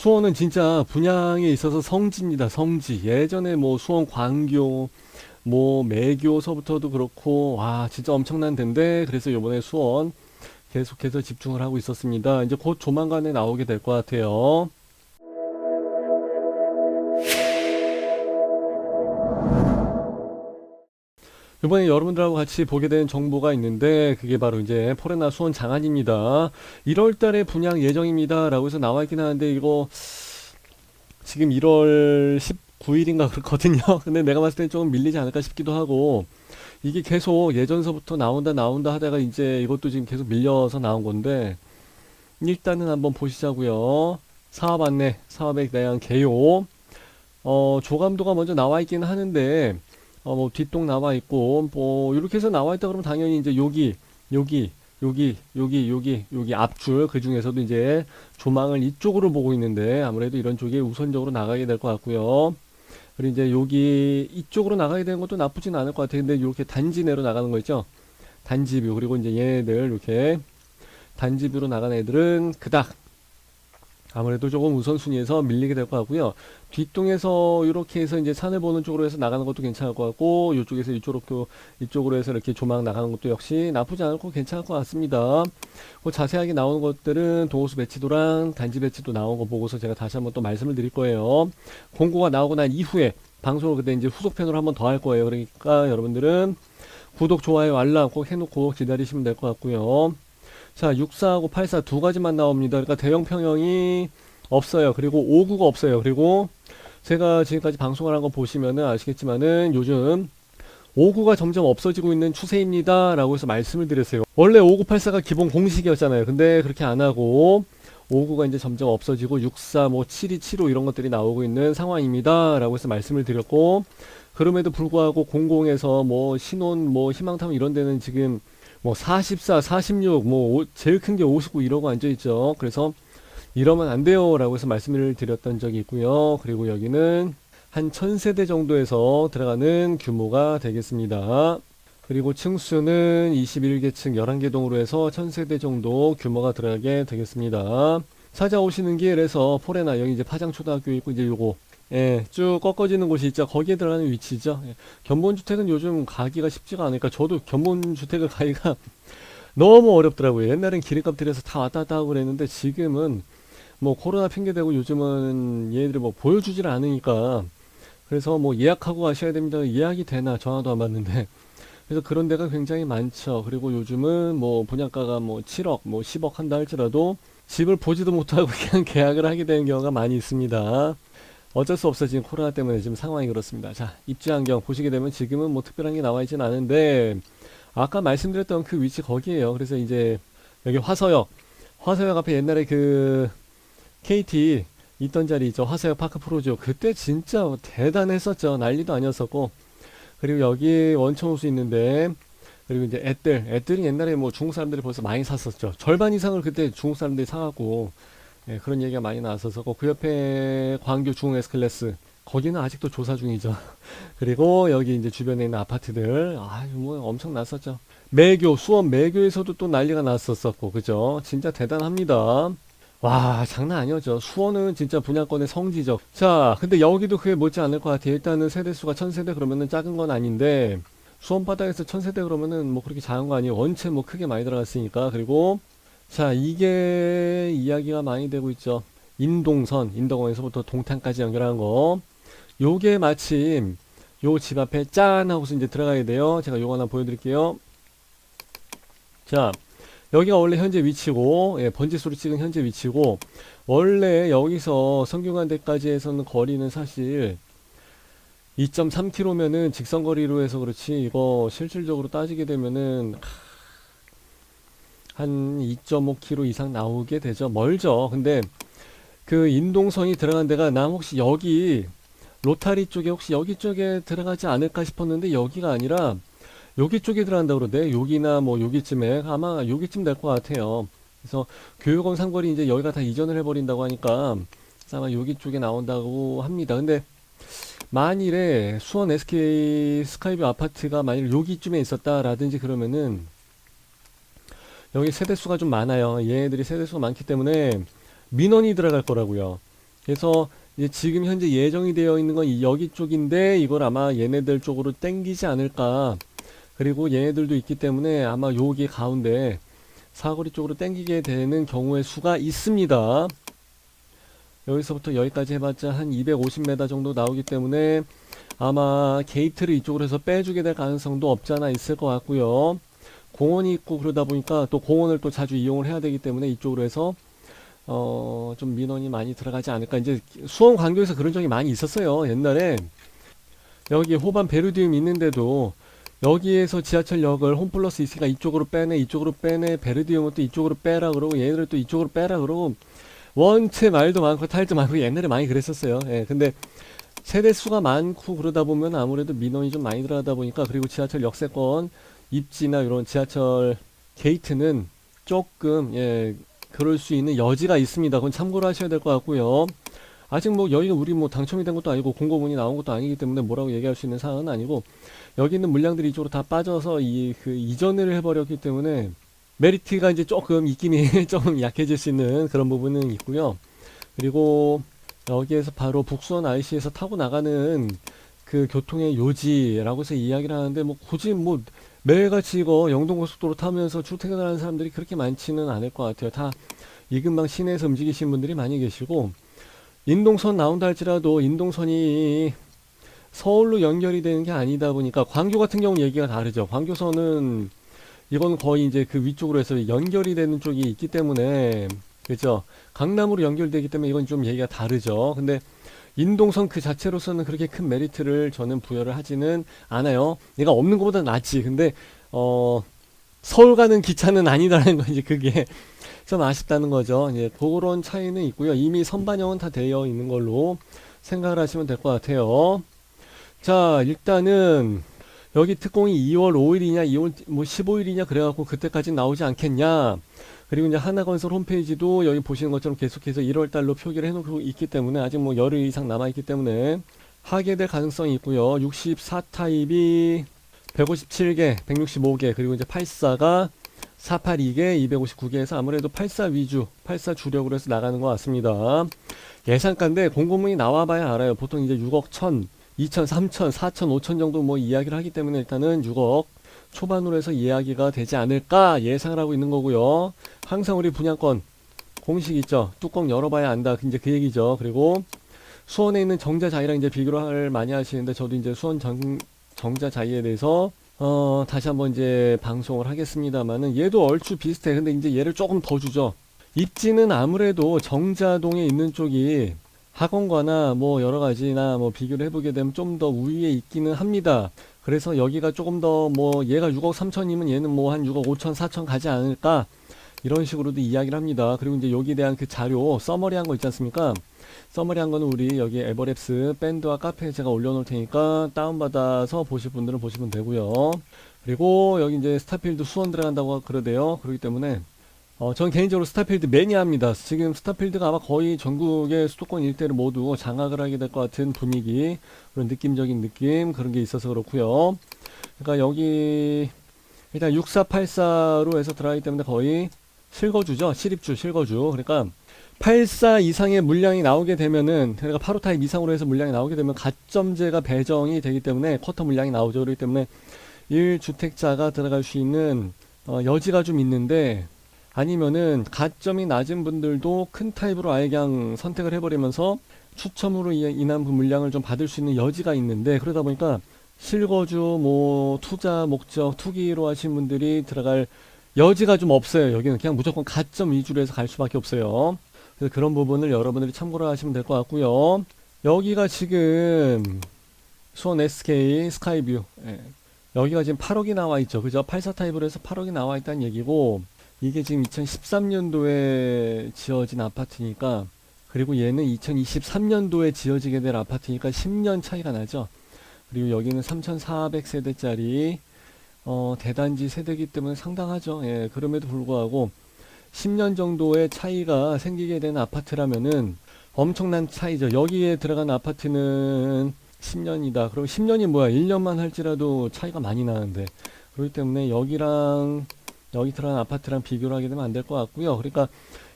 수원은 진짜 분양에 있어서 성지입니다. 성지. 예전에 뭐 수원 광교, 뭐 매교서부터도 그렇고, 와, 진짜 엄청난 데인데, 그래서 요번에 수원 계속해서 집중을 하고 있었습니다. 이제 곧 조만간에 나오게 될 것 같아요. 이번에 여러분들하고 같이 보게 된 정보가 있는데 그게 바로 이제 포레나 수원 장안입니다. 1월 달에 분양 예정입니다. 라고 해서 나와 있긴 하는데 이거 지금 1월 19일인가 그렇거든요. 근데 내가 봤을 때 조금 밀리지 않을까 싶기도 하고 이게 계속 예전서부터 나온다 하다가 이제 이것도 지금 계속 밀려서 나온 건데 일단은 한번 보시자고요. 사업 안내, 사업에 대한 개요. 조감도가 먼저 나와 있긴 하는데 뭐 뒷동 나와 있고 뭐 이렇게 해서 나와 있다 그러면 당연히 이제 여기 여기 앞줄 그 중에서도 이제 조망을 이쪽으로 보고 있는데 아무래도 이런 쪽에 우선적으로 나가게 될 것 같고요. 그리고 이제 여기 이쪽으로 나가게 되는 것도 나쁘진 않을 것 같아요. 근데 이렇게 단지 내로 나가는 거 있죠? 단지뷰. 그리고 이제 얘네들 이렇게 단지뷰로 나가는 애들은 그닥 아무래도 조금 우선순위에서 밀리게 될 것 같고요. 뒷동에서 이렇게 해서 이제 산을 보는 쪽으로 해서 나가는 것도 괜찮을 것 같고, 이쪽에서 이쪽으로 해서 이렇게 조망 나가는 것도 역시 나쁘지 않고 괜찮을 것 같습니다. 뭐 자세하게 나오는 것들은 도호수 배치도랑 단지 배치도 나온 거 보고서 제가 다시 한번 또 말씀을 드릴 거예요. 공고가 나오고 난 이후에 방송을 그때 이제 후속편으로 한번 더 할 거예요. 그러니까 여러분들은 구독, 좋아요, 알람 꼭 해놓고 기다리시면 될 것 같고요. 자, 64하고 84 두 가지만 나옵니다. 그러니까 대형 평형이 없어요. 그리고 59가 없어요. 그리고 제가 지금까지 방송을 한 거 보시면은 아시겠지만은 요즘 59가 점점 없어지고 있는 추세입니다. 라고 해서 말씀을 드렸어요. 원래 5984가 기본 공식이었잖아요. 근데 그렇게 안 하고 59가 이제 점점 없어지고 64, 뭐 72, 75 이런 것들이 나오고 있는 상황입니다. 라고 해서 말씀을 드렸고 그럼에도 불구하고 00에서 뭐 신혼, 뭐 희망타운 이런 데는 지금 뭐 44, 46, 뭐 제일 큰 게 59 이러고 앉아있죠. 그래서 이러면 안 돼요 라고 해서 말씀을 드렸던 적이 있고요. 그리고 여기는 한 1000세대 정도에서 들어가는 규모가 되겠습니다. 그리고 층수는 21개층 11개 동으로 해서 1000세대 정도 규모가 들어가게 되겠습니다. 찾아오시는 길에서 포레나 여기 이제 파장초등학교 있고 이제 요거 예, 쭉 꺾어지는 곳이 있죠. 거기에 들어가는 위치죠. 예, 견본주택은 요즘 가기가 쉽지가 않으니까 저도 견본주택을 가기가 너무 어렵더라고요. 옛날엔 기름값 들여서 다 왔다 갔다 하고 그랬는데 지금은 뭐 코로나 핑계대고 요즘은 얘네들이 뭐 보여주질 않으니까 그래서 뭐 예약하고 가셔야 됩니다. 예약이 되나 전화도 안 받는데 그래서 그런 데가 굉장히 많죠. 그리고 요즘은 뭐 분양가가 뭐 7억 뭐 10억 한다 할지라도 집을 보지도 못하고 그냥 계약을 하게 되는 경우가 많이 있습니다. 어쩔 수 없어 지금 코로나 때문에 지금 상황이 그렇습니다. 자, 입지 환경 보시게 되면 지금은 뭐 특별한 게 나와 있진 않은데 아까 말씀드렸던 그 위치 거기에요. 그래서 이제 여기 화서역 앞에 옛날에 그 KT 있던 자리 있죠. 화서역 파크 프로죠. 그때 진짜 대단했었죠. 난리도 아니었었고 그리고 여기 원천호수 있는데 그리고 이제 애들이 옛날에 뭐 중국 사람들이 벌써 많이 샀었죠. 절반 이상을 그때 중국 사람들이 사갖고 예, 그런 얘기가 많이 나왔어서 그 옆에 광교 중흥 S클래스 거기는 아직도 조사 중이죠. 그리고 여기 이제 주변에 있는 아파트들 뭐 엄청 났었죠. 수원 매교에서도 또 난리가 났었었고 그죠? 진짜 대단합니다. 와 장난 아니었죠. 수원은 진짜 분양권의 성지죠. 자 근데 여기도 그게 못지 않을 것 같아요. 일단은 세대수가 1000세대 그러면은 작은 건 아닌데 수원 바닥에서 1000세대 그러면은 뭐 그렇게 작은 거 아니에요. 원체 뭐 크게 많이 들어갔으니까. 그리고 자, 이게 이야기가 많이 되고 있죠. 인덕원에서부터 동탄까지 연결한 거. 요게 마침 요 집 앞에 짠 하고서 이제 들어가야 돼요. 제가 요거 하나 보여드릴게요. 자, 여기가 원래 현재 위치고, 예, 번지수로 찍은 현재 위치고, 원래 여기서 성균관대까지에서는 거리는 사실 2.3km면은 직선거리로 해서 그렇지, 이거 실질적으로 따지게 되면은 한 2.5km 이상 나오게 되죠. 멀죠. 근데 그 인동선이 들어간 데가 난 혹시 여기 로타리 쪽에 혹시 여기 쪽에 들어가지 않을까 싶었는데 여기가 아니라 여기 쪽에 들어간다 그러대. 여기나 뭐 여기쯤에 아마 여기쯤 될 것 같아요. 그래서 교육원 상거리 이제 여기가 다 이전을 해버린다고 하니까 아마 여기 쪽에 나온다고 합니다. 근데 만일에 수원 SK 스카이뷰 아파트가 만일 여기쯤에 있었다라든지 그러면은 여기 세대수가 좀 많아요. 얘네들이 세대수가 많기 때문에 민원이 들어갈 거라고요. 그래서 이제 지금 현재 예정이 되어 있는 건 여기 쪽인데 이걸 아마 얘네들 쪽으로 땡기지 않을까. 그리고 얘네들도 있기 때문에 아마 여기 가운데 사거리 쪽으로 땡기게 되는 경우의 수가 있습니다. 여기서부터 여기까지 해봤자 한 250m 정도 나오기 때문에 아마 게이트를 이쪽으로 해서 빼주게 될 가능성도 없지 않아 있을 것 같고요. 공원이 있고 그러다 보니까 또 공원을 또 자주 이용을 해야 되기 때문에 이쪽으로 해서 좀 민원이 많이 들어가지 않을까. 이제 수원 광교에서 그런 적이 많이 있었어요. 옛날에 여기 호반 베르디움 있는데도 여기에서 지하철역을 홈플러스 있으니까 이쪽으로 빼내 이쪽으로 빼내 베르디움은 또 이쪽으로 빼라 그러고 얘네들 또 이쪽으로 빼라 그러고 원체 말도 많고 탈도 많고 옛날에 많이 그랬었어요. 예, 근데 세대 수가 많고 그러다 보면 아무래도 민원이 좀 많이 들어가다 보니까 그리고 지하철 역세권 입지나 이런 지하철 게이트는 조금 예 그럴 수 있는 여지가 있습니다. 그건 참고로 하셔야 될 것 같고요. 아직 뭐 여기가 우리 뭐 당첨이 된 것도 아니고 공고문이 나온 것도 아니기 때문에 뭐라고 얘기할 수 있는 사항은 아니고 여기 있는 물량들이 이쪽으로 다 빠져서 이전을 해버렸기 때문에 메리트가 이제 조금 입김이 좀 약해질 수 있는 그런 부분은 있고요. 그리고 여기에서 바로 북수원 IC에서 타고 나가는 그 교통의 요지라고 해서 이야기를 하는데 뭐 굳이 뭐 매일같이 이거 영동고속도로 타면서 출퇴근하는 사람들이 그렇게 많지는 않을 것 같아요. 다 이 근방 시내에서 움직이시는 분들이 많이 계시고 인동선 나온다 할지라도 인동선이 서울로 연결이 되는 게 아니다 보니까 광교 같은 경우는 얘기가 다르죠. 광교선은 이건 거의 이제 그 위쪽으로 해서 연결이 되는 쪽이 있기 때문에 그죠. 강남으로 연결되기 때문에 이건 좀 얘기가 다르죠. 근데 인동선 그 자체로서는 그렇게 큰 메리트를 저는 부여를 하지는 않아요. 얘가 없는 것보다 낫지. 근데 서울 가는 기차는 아니다라는 건 이제 그게 좀 아쉽다는 거죠. 예, 그런 차이는 있고요. 이미 선반영은 다 되어 있는 걸로 생각을 하시면 될 것 같아요. 자, 일단은 여기 특공이 2월 5일이냐, 2월 뭐 15일이냐 그래갖고 그때까지 나오지 않겠냐. 그리고 이제 하나건설 홈페이지도 여기 보시는 것처럼 계속해서 1월 달로 표기를 해놓고 있기 때문에 아직 뭐 열흘 이상 남아있기 때문에 하게 될 가능성이 있고요. 64타입이 157개, 165개, 그리고 이제 84가 482개, 259개에서 아무래도 84 위주, 84 주력으로 해서 나가는 것 같습니다. 예상가인데 공고문이 나와봐야 알아요. 보통 이제 6억 1000, 2000, 3000, 4000, 5000 정도 뭐 이야기를 하기 때문에 일단은 6억 초반으로 해서 이야기가 되지 않을까 예상을 하고 있는 거고요. 항상 우리 분양권 공식 있죠. 뚜껑 열어봐야 안다. 이제 그 얘기죠. 그리고 수원에 있는 정자자이랑 이제 비교를 많이 하시는데 저도 이제 수원 정자자이에 대해서 다시 한번 이제 방송을 하겠습니다만은 얘도 얼추 비슷해. 근데 이제 얘를 조금 더 주죠. 입지는 아무래도 정자동에 있는 쪽이 학원과나 뭐 여러 가지나 뭐 비교를 해보게 되면 좀 더 우위에 있기는 합니다. 그래서 여기가 조금 더 뭐 얘가 6억 3천이면 얘는 뭐 한 6억 5천 4천 가지 않을까 이런 식으로도 이야기를 합니다. 그리고 이제 여기에 대한 그 자료 서머리 한 거 있지 않습니까? 서머리 한 거는 우리 여기 에버랩스 밴드와 카페에 제가 올려놓을 테니까 다운받아서 보실 분들은 보시면 되고요. 그리고 여기 이제 스타필드 수원 들어간다고 그러대요. 그렇기 때문에 전 개인적으로 스타필드 매니아입니다. 지금 스타필드가 아마 거의 전국의 수도권 일대를 모두 장악을 하게 될 것 같은 분위기, 그런 느낌적인 느낌, 그런 게 있어서 그렇고요. 그러니까 여기 일단 6484로 해서 들어가기 때문에 거의 실거주죠. 실입주, 실거주. 그러니까 84 이상의 물량이 나오게 되면은, 그러니까 85 타입 이상으로 해서 물량이 나오게 되면 가점제가 배정이 되기 때문에 쿼터 물량이 나오죠. 그렇기 때문에 1주택자가 들어갈 수 있는 여지가 좀 있는데, 아니면은 가점이 낮은 분들도 큰 타입으로 아예 그냥 선택을 해버리면서 추첨으로 인한 물량을 좀 받을 수 있는 여지가 있는데, 그러다 보니까 실거주 뭐 투자 목적 투기로 하신 분들이 들어갈 여지가 좀 없어요. 여기는 그냥 무조건 가점 위주로 해서 갈 수밖에 없어요. 그래서 그런 부분을 여러분들이 참고를 하시면 될 것 같고요. 여기가 지금 수원 SK 스카이뷰, 예. 여기가 지금 8억이 나와 있죠. 그죠? 84 타입으로 해서 8억이 나와 있다는 얘기고, 이게 지금 2013년도에 지어진 아파트니까, 그리고 얘는 2023년도에 지어지게 될 아파트니까 10년 차이가 나죠. 그리고 여기는 3,400세대짜리 대단지 세대이기 때문에 상당하죠. 예, 그럼에도 불구하고 10년 정도의 차이가 생기게 된 아파트라면은 엄청난 차이죠. 여기에 들어간 아파트는 10년이다. 그럼 10년이 뭐야? 1년만 할지라도 차이가 많이 나는데, 그렇기 때문에 여기랑 여기 들어간 아파트랑 비교를 하게 되면 안 될 것 같고요. 그러니까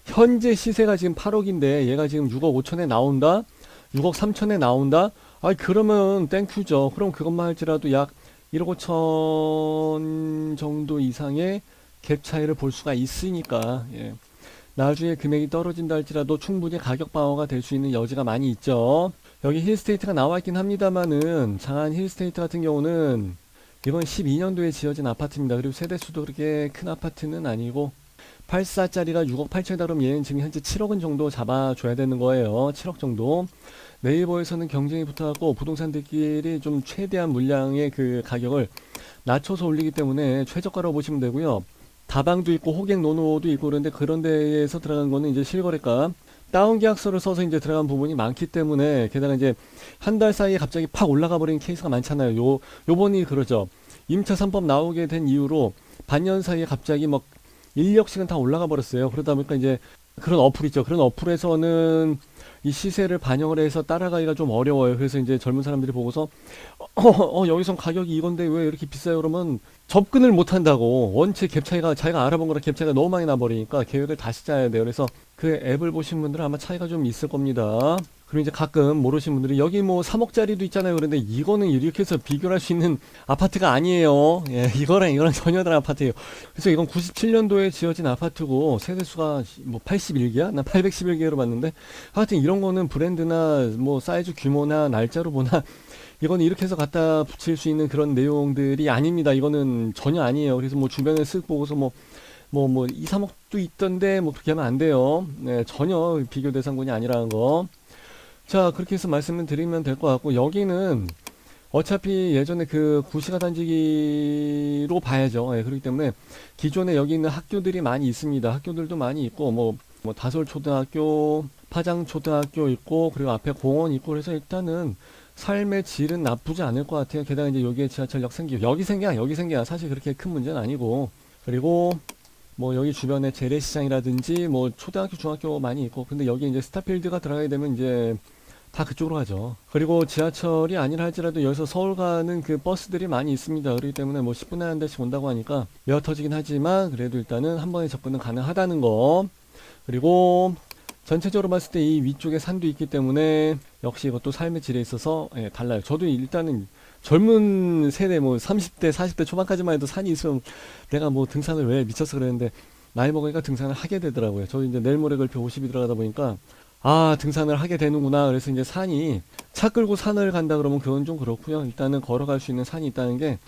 현재 시세가 지금 8억인데 얘가 지금 6억 5천에 나온다? 6억 3천에 나온다? 아이 그러면 땡큐죠. 그럼 그것만 할지라도 약 1억 5천 정도 이상의 갭 차이를 볼 수가 있으니까 예. 나중에 금액이 떨어진다 할지라도 충분히 가격 방어가 될 수 있는 여지가 많이 있죠. 여기 힐스테이트가 나와 있긴 합니다만은 장안 힐스테이트 같은 경우는 이건 12년도에 지어진 아파트입니다. 그리고 세대수도 그렇게 큰 아파트는 아니고 84짜리가 6억 8천이다 그러면 얘는 지금 현재 7억은 정도 잡아줘야 되는 거예요. 7억 정도. 네이버에서는 경쟁이 붙어갖고 부동산들끼리 좀 최대한 물량의 그 가격을 낮춰서 올리기 때문에 최저가로 보시면 되고요. 다방도 있고 호객 노노도 있고 그런데 그런 데에서 들어간 거는 이제 실거래가 다운 계약서를 써서 이제 들어간 부분이 많기 때문에 게다가 이제 한 달 사이에 갑자기 팍 올라가 버린 케이스가 많잖아요. 요번이 그러죠. 임차 3법 나오게 된 이후로 반년 사이에 갑자기 막 1억씩은 다 올라가 버렸어요. 그러다 보니까 이제 그런 어플 있죠. 그런 어플에서는 이 시세를 반영을 해서 따라가기가 좀 어려워요. 그래서 이제 젊은 사람들이 보고서 여기선 가격이 이건데 왜 이렇게 비싸요? 그러면 접근을 못 한다고. 원체 갭 차이가 자기가 알아본 거랑 갭 차이가 너무 많이 나버리니까 계획을 다시 짜야 돼요. 그래서 그 앱을 보신 분들은 아마 차이가 좀 있을 겁니다. 그리고 이제 가끔 모르신 분들이 여기 뭐 3억짜리도 있잖아요. 그런데 이거는 이렇게 해서 비교할 수 있는 아파트가 아니에요. 예, 이거랑 전혀 다른 아파트예요. 그래서 이건 97년도에 지어진 아파트고 세대수가 뭐 81개야? 나 811개로 봤는데 하여튼 이런 거는 브랜드나 뭐 사이즈 규모나 날짜로 보나 이거는 이렇게 해서 갖다 붙일 수 있는 그런 내용들이 아닙니다. 이거는 전혀 아니에요. 그래서 뭐 주변에 쓱 보고서 뭐 2, 3억도 있던데 뭐 그렇게 하면 안 돼요. 네, 전혀 비교 대상군이 아니라는 거. 자, 그렇게 해서 말씀을 드리면 될 것 같고, 여기는 어차피 예전에 그 구시가 단지기로 봐야죠. 예, 그렇기 때문에 기존에 여기 있는 학교들이 많이 있습니다. 학교들도 많이 있고, 뭐 다솔초등학교, 파장초등학교 있고, 그리고 앞에 공원 있고, 그래서 일단은 삶의 질은 나쁘지 않을 것 같아요. 게다가 이제 여기에 지하철역 생기고, 여기 생겨야 사실 그렇게 큰 문제는 아니고, 그리고 뭐 여기 주변에 재래시장이라든지 뭐 초등학교, 중학교 많이 있고, 근데 여기 이제 스타필드가 들어가게 되면 이제 다 그쪽으로 가죠. 그리고 지하철이 아니라 할지라도 여기서 서울 가는 그 버스들이 많이 있습니다. 그렇기 때문에 뭐 10분에 한 대씩 온다고 하니까 메어 터지긴 하지만 그래도 일단은 한 번에 접근은 가능하다는 거. 그리고 전체적으로 봤을 때 이 위쪽에 산도 있기 때문에 역시 이것도 삶의 질에 있어서 예, 달라요. 저도 일단은 젊은 세대 뭐 30대, 40대 초반까지만 해도 산이 있으면 내가 뭐 등산을 왜 미쳐서 그랬는데 나이 먹으니까 등산을 하게 되더라고요. 저도 이제 내일 모레 글표 50이 들어가다 보니까 아, 등산을 하게 되는구나. 그래서 이제 산이 차 끌고 산을 간다 그러면 그건 좀 그렇고요. 일단은 걸어갈 수 있는 산이 있다는 게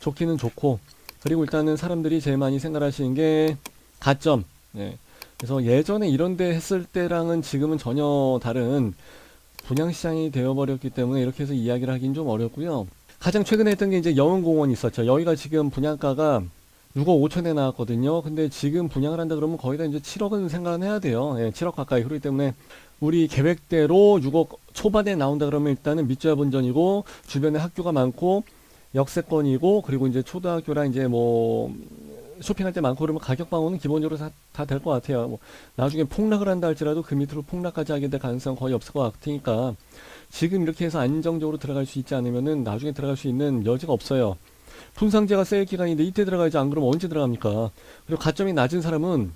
좋기는 좋고, 그리고 일단은 사람들이 제일 많이 생각하시는 게 가점. 예. 그래서 예전에 이런 데 했을 때랑은 지금은 전혀 다른 분양시장이 되어버렸기 때문에 이렇게 해서 이야기를 하긴 좀 어렵고요. 가장 최근에 했던 게 이제 영흥공원이 있었죠. 여기가 지금 분양가가 6억 5천에 나왔거든요. 근데 지금 분양을 한다 그러면 거의 다 이제 7억은 생각해야 돼요. 예, 7억 가까이. 그렇기 때문에 우리 계획대로 6억 초반에 나온다 그러면 일단은 밑좌 본전이고 주변에 학교가 많고 역세권이고 그리고 이제 초등학교랑 이제 뭐 쇼핑할 때 많고 그러면 가격 방어는 기본적으로 다 될 것 같아요. 뭐 나중에 폭락을 한다 할지라도 그 밑으로 폭락까지 하게 될 가능성은 거의 없을 것 같으니까 지금 이렇게 해서 안정적으로 들어갈 수 있지 않으면은 나중에 들어갈 수 있는 여지가 없어요. 분상제가 세일 기간인데 이때 들어가야지 안 그러면 언제 들어갑니까? 그리고 가점이 낮은 사람은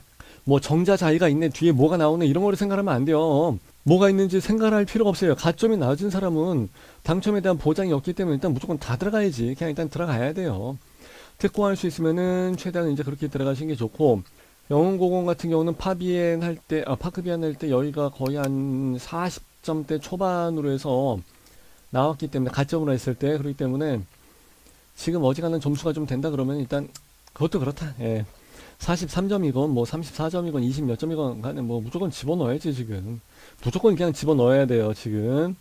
뭐 정자자의가 있네 뒤에 뭐가 나오네 이런 거를 생각하면 안 돼요. 뭐가 있는지 생각할 필요가 없어요. 가점이 낮은 사람은 당첨에 대한 보장이 없기 때문에 일단 무조건 다 들어가야지. 그냥 일단 들어가야 돼요. 특공할 수 있으면은 최대한 이제 그렇게 들어가시는 게 좋고 영흥공원 같은 경우는 파비엔 할 때, 파크비엔 할 때 여기가 거의 한 40점대 초반으로 해서 나왔기 때문에 가점으로 했을 때 그렇기 때문에 지금 어지간한 점수가 좀 된다 그러면 일단 그것도 그렇다. 예. 43점이건 뭐 34점이건 20 몇 점이건 간에 뭐 무조건 집어넣어야지 지금. 무조건 그냥 집어넣어야 돼요 지금.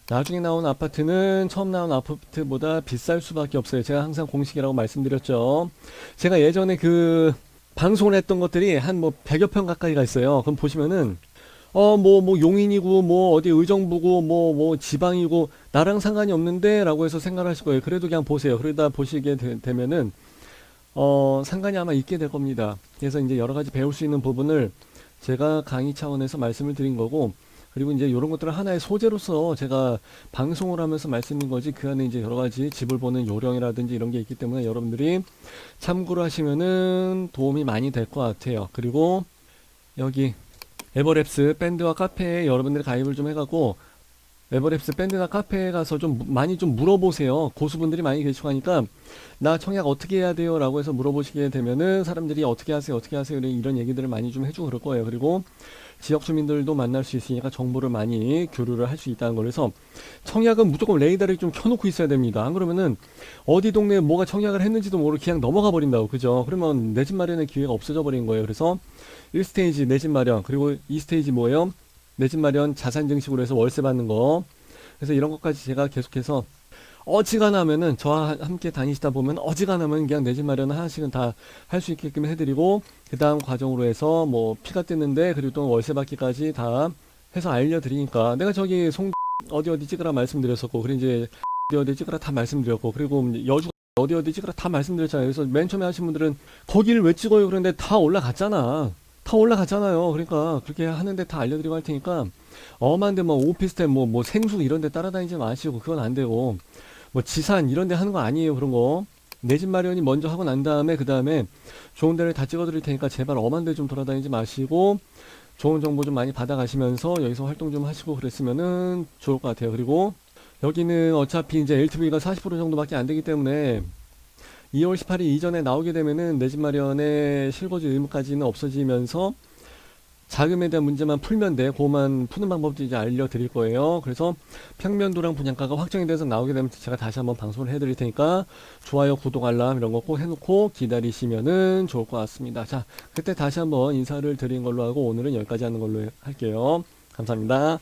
나중에 나온 아파트는 처음 나온 아파트보다 비쌀 수밖에 없어요. 제가 항상 공식이라고 말씀드렸죠. 제가 예전에 그 방송을 했던 것들이 한 뭐 100여 편 가까이가 있어요. 그럼 보시면은 뭐 용인이고 뭐 어디 의정부고 뭐 지방이고 나랑 상관이 없는데 라고 해서 생각하실 거예요. 그래도 그냥 보세요. 그러다 보시게 되면은 상관이 아마 있게 될 겁니다. 그래서 이제 여러 가지 배울 수 있는 부분을 제가 강의 차원에서 말씀을 드린 거고, 그리고 이제 이런 것들을 하나의 소재로서 제가 방송을 하면서 말씀드린 거지, 그 안에 이제 여러 가지 집을 보는 요령이라든지 이런 게 있기 때문에 여러분들이 참고를 하시면은 도움이 많이 될 것 같아요. 그리고 여기 에버랩스 밴드와 카페에 여러분들이 가입을 좀 해갖고 에버랩스 밴드나 카페에 가서 좀 많이 좀 물어보세요. 고수분들이 많이 계시고 하니까 나 청약 어떻게 해야 돼요? 라고 해서 물어보시게 되면은 사람들이 어떻게 하세요? 어떻게 하세요? 이런 얘기들을 많이 좀 해주고 그럴 거예요. 그리고 지역 주민들도 만날 수 있으니까 정보를 많이 교류를 할 수 있다는 거라서 청약은 무조건 레이더를 좀 켜놓고 있어야 됩니다. 안 그러면은 어디 동네에 뭐가 청약을 했는지도 모르고 그냥 넘어가 버린다고. 그죠? 그러면 내 집 마련의 기회가 없어져 버린 거예요. 그래서 1스테이지 내 집 마련, 그리고 2스테이지 뭐예요? 내 집 마련 자산 증식으로 해서 월세 받는 거. 그래서 이런 것까지 제가 계속해서 어지간하면은 저와 함께 다니시다 보면 어지간하면 그냥 내 집 마련 하나씩은 다 할 수 있게끔 해드리고 그 다음 과정으로 해서 뭐 피가 뜯는데 그리고 또 월세 받기까지 다 해서 알려드리니까 내가 저기 송 어디 어디 찍으라 말씀드렸었고 그리고 이제 어디 어디 찍으라 다 말씀드렸고 그리고 여주 어디 어디 찍으라 다 말씀드렸잖아요. 그래서 맨 처음에 하신 분들은 거기를 왜 찍어요? 그런데 다 올라갔잖아. 다 올라갔잖아요. 그러니까 그렇게 하는데 다 알려드리고 할 테니까 엄한데 뭐 오피스텔 뭐 생수 이런 데 따라다니지 마시고 그건 안 되고 뭐 지산 이런 데 하는 거 아니에요. 그런 거. 내 집 마련이 먼저 하고 난 다음에 그 다음에 좋은 데를 다 찍어 드릴 테니까 제발 엄한 데 좀 돌아다니지 마시고 좋은 정보 좀 많이 받아가시면서 여기서 활동 좀 하시고 그랬으면은 좋을 것 같아요. 그리고 여기는 어차피 이제 LTV가 40% 정도밖에 안 되기 때문에 2월 18일 이전에 나오게 되면은 내 집 마련의 실거주 의무까지는 없어지면서 자금에 대한 문제만 풀면 돼. 그거만 푸는 방법도 이제 알려드릴 거예요. 그래서 평면도랑 분양가가 확정이 돼서 나오게 되면 제가 다시 한번 방송을 해드릴 테니까 좋아요, 구독, 알람 이런 거 꼭 해놓고 기다리시면은 좋을 것 같습니다. 자, 그때 다시 한번 인사를 드린 걸로 하고 오늘은 여기까지 하는 걸로 할게요. 감사합니다.